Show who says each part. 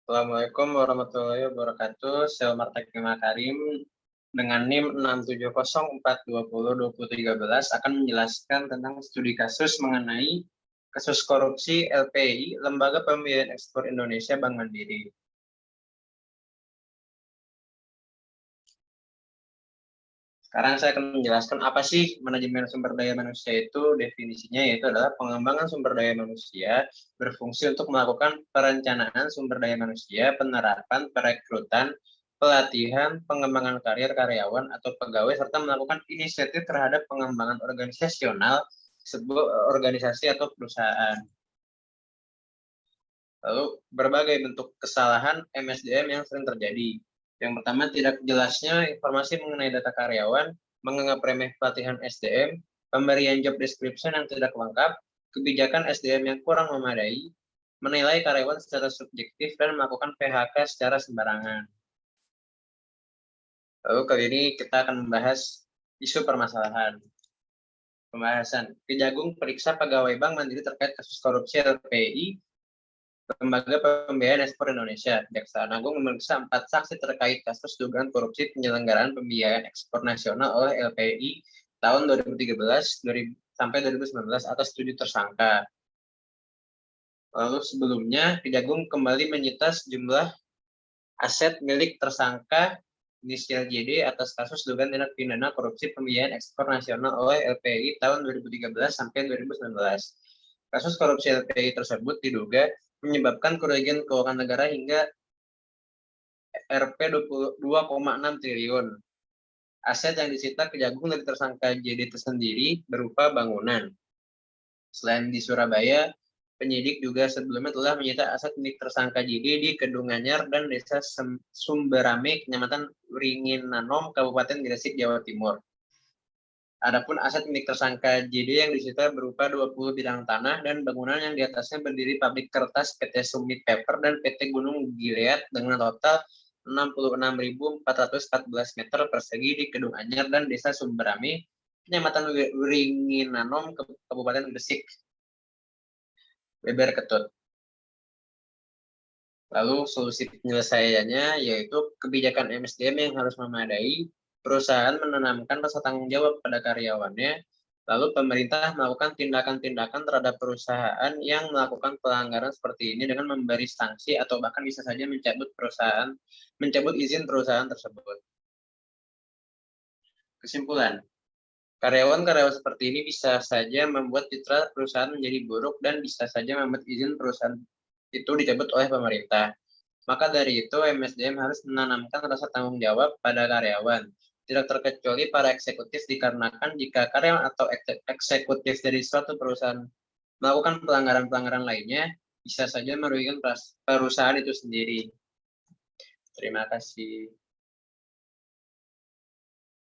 Speaker 1: Assalamualaikum warahmatullahi wabarakatuh. Saya Martek Makarim dengan NIM 67042002013 akan menjelaskan tentang studi kasus mengenai kasus korupsi LPI, Lembaga Pembiayaan Ekspor Indonesia Bank Mandiri. Sekarang saya akan menjelaskan apa sih manajemen sumber daya manusia itu. Definisinya yaitu adalah pengembangan sumber daya manusia berfungsi untuk melakukan perencanaan sumber daya manusia, penerapan, perekrutan, pelatihan, pengembangan karir karyawan atau pegawai, serta melakukan inisiatif terhadap pengembangan organisasional sebuah organisasi atau perusahaan. Lalu berbagai bentuk kesalahan MSDM yang sering terjadi. Yang pertama, tidak jelasnya informasi mengenai data karyawan, menganggap remeh pelatihan SDM, pemberian job description yang tidak lengkap, kebijakan SDM yang kurang memadai, menilai karyawan secara subjektif, dan melakukan PHK secara sembarangan. Lalu kali ini kita akan membahas isu permasalahan. Pembahasan. Kejagung periksa pegawai Bank Mandiri terkait kasus korupsi LPI, Lembaga Pembiayaan Ekspor Indonesia. Kejaksaan Agung memeriksa 4 saksi terkait kasus dugaan korupsi penyelenggaraan pembiayaan ekspor nasional oleh LPI tahun 2013 sampai 2019 atas 7 tersangka. Lalu sebelumnya, Kejagung kembali menyita sejumlah aset milik tersangka inisial JD atas kasus dugaan tindak pidana korupsi pembiayaan ekspor nasional oleh LPI tahun 2013 sampai 2019. Kasus korupsi LPI tersebut diduga menyebabkan kerugian keuangan negara hingga Rp 2,6 triliun. Aset yang disita Kejagung dari tersangka JD tersendiri berupa bangunan. Selain di Surabaya, penyidik juga sebelumnya telah menyita aset milik tersangka JD di Kedunganyar dan Desa Sumberame, Kecamatan Wringinanom, Kabupaten Gresik, Jawa Timur. Adapun aset milik tersangka JD yang disita berupa 20 bidang tanah dan bangunan yang diatasnya berdiri pabrik kertas PT Summit Paper dan PT Gunung Gilead dengan total 66.414 meter persegi di Kedung Anyar dan Desa Sumberame, Kecamatan Wringinanom, Kabupaten Gresik, Beber Ketut. Lalu solusi penyelesaiannya yaitu kebijakan MSDM yang harus memadai, perusahaan menanamkan rasa tanggung jawab pada karyawannya, lalu pemerintah melakukan tindakan-tindakan terhadap perusahaan yang melakukan pelanggaran seperti ini dengan memberi sanksi atau bahkan bisa saja mencabut izin perusahaan tersebut. Kesimpulan, karyawan-karyawan seperti ini bisa saja membuat citra perusahaan menjadi buruk dan bisa saja membuat izin perusahaan itu dicabut oleh pemerintah. Maka dari itu, MSDM harus menanamkan rasa tanggung jawab pada karyawan, tidak terkecuali para eksekutif, dikarenakan jika karyawan atau eksekutif dari suatu perusahaan melakukan pelanggaran-pelanggaran lainnya, bisa saja merugikan perusahaan itu sendiri. Terima kasih.